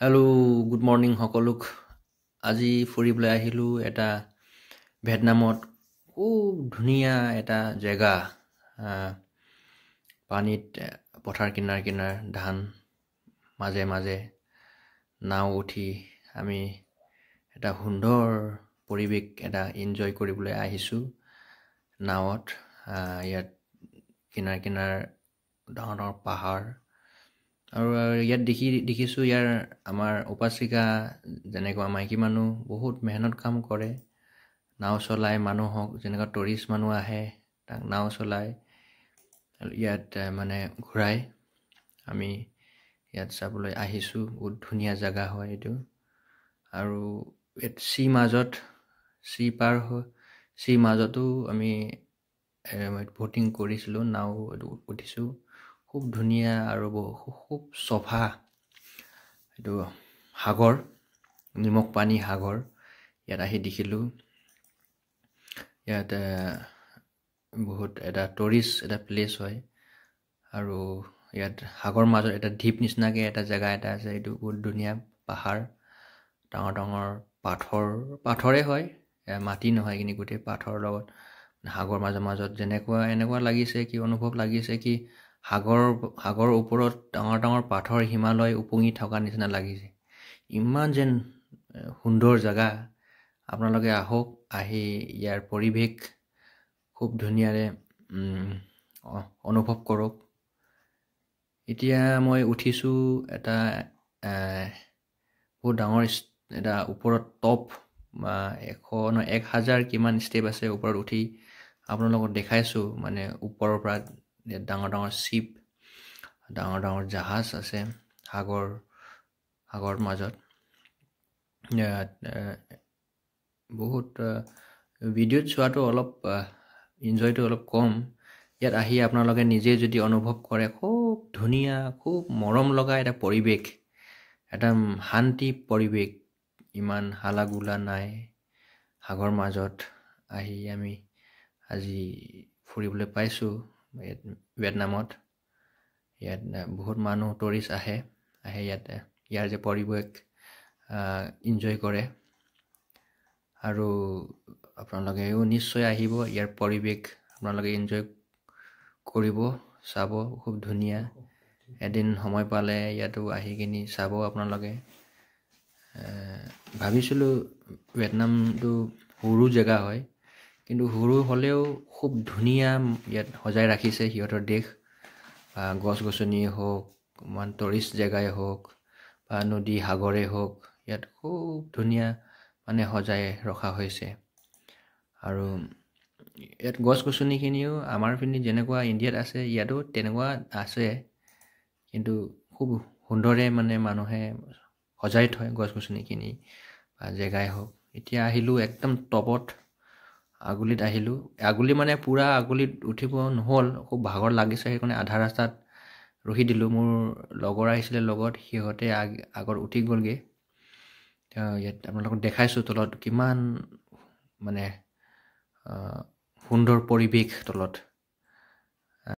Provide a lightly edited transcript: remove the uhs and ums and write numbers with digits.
Hello' good morning সকলোক। আজি ফুৰিবলৈ আহিলোঁ এটা ভিয়েটনামত খুব ধুনীয়া এটা জেগা। পানীত পথাৰ কিনাৰ ধান মাজে মাজে নাও উঠি আমি এটা সুন্দৰ পৰিৱেশ এটা এনজয় কৰিবলৈ আহিছোঁ নাৱত। ইয়াত কিনাৰ ডাঙৰ ডাঙৰ পাহাৰ আৰু ইয়াত দেখিছোঁ ইয়াৰ আমাৰ উপাসিকা যেনেকুৱা মাইকী মানুহ বহুত মেহনত কাম কৰে। নাও চলাই মানুহক যেনেকুৱা টুৰিষ্ট মানুহ আহে তাক নাও চলাই ইয়াত মানে ঘূৰাই আমি ইয়াত চাবলৈ আহিছোঁ। বহুত ধুনীয়া জেগা হয় এইটো। আৰু ইয়াত চি মাজতো আমি ব'টিং কৰিছিলোঁ, নাও উঠিছোঁ। খুব ধুনীয়া আৰু খুব চফা এইটো সাগৰ, নিমখ পানী সাগৰ। ইয়াত আহি দেখিলোঁ ইয়াত বহুত এটা টুৰিষ্ট এটা প্লেচ হয়। আৰু ইয়াত সাগৰ মাজত এটা দ্বীপ নিচিনাকৈ এটা জেগা এটা আছে। এইটো বহুত ধুনীয়া পাহাৰ, ডাঙৰ ডাঙৰ পাথৰে হয়, মাটি নহয়, কিন্তু গোটেই পাথৰৰ লগত সাগৰ মাজত এনেকুৱা লাগিছে কি অনুভৱ লাগিছে কি সাগৰৰ ওপৰত ডাঙৰ ডাঙৰ পাথৰ হিমালয় উপঙি থকা নিচিনা লাগিছে। ইমান যেন সুন্দৰ জেগা। আপোনালোকে আহক, আহি ইয়াৰ পৰিৱেশ খুব ধুনীয়াৰে অনুভৱ কৰক। এতিয়া মই উঠিছোঁ এটা বহুত ডাঙৰ এটা ওপৰত টপ 1000 কিমান ষ্টেপ আছে। ওপৰত উঠি আপোনালোকক দেখাইছোঁ মানে ওপৰৰ পৰা ডাঙৰ ডাঙৰ শ্বিপ, ডাঙৰ ডাঙৰ জাহাজ আছে সাগৰ মাজত। বহুত ভিডিঅ'ত চোৱাটো অলপ এনজয়টো অলপ কম। ইয়াত আহি আপোনালোকে নিজে যদি অনুভৱ কৰে, খুব ধুনীয়া, খুব মৰম লগা এটা পৰিৱেশ, এটা শান্তি পৰিৱেশ, ইমান হালা গোলা নাই। সাগৰ মাজত আহি আমি আজি ফুৰিবলৈ পাইছোঁ ভিয়েটনামত। ইয়াত বহুত মানুহ টুৰিষ্ট আহে ইয়াৰ যে পৰিৱেশ এনজয় কৰে। আৰু আপোনালোকেও নিশ্চয় আহিব, ইয়াৰ পৰিৱেশ আপোনালোকে এনজয় কৰিব, চাব। খুব ধুনীয়া। এদিন সময় পালে ইয়াতো আহি কিনি চাব আপোনালোকে। ভাবিছিলোঁ ভিয়েটনামটো সৰু জেগা হয়, কিন্তু সৰু হ'লেও খুব ধুনীয়া ইয়াত সজাই ৰাখিছে সিহঁতৰ দেশ। গছ গছনিয়ে হওক, টুৰিষ্ট জেগাই হওক, বা নদী সাগৰেই হওক, ইয়াত খুব ধুনীয়া মানে সজাই ৰখা হৈছে। আৰু ইয়াত গছ গছনিখিনিও আমাৰ পিনে যেনেকুৱা ইণ্ডিয়াত আছে, ইয়াতো তেনেকুৱা আছে, কিন্তু খুব সুন্দৰে মানে মানুহে সজাই থয় গছ গছনিখিনি বা জেগাই হওক। এতিয়া আহিলোঁ একদম টপত, আগলি মানে পূৰা আগলিত উঠিব নহ'ল, খুব ভাগৰ লাগিছে, সেইকাৰণে আধা ৰাস্তাত ৰখি দিলোঁ। মোৰ লগৰ আহিছিলে লগত, সিহঁতে আগত উঠি গ'লগৈ। ইয়াত আপোনালোকক দেখাইছোঁ তলত কিমান মানে সুন্দৰ পৰিৱেশ তলত।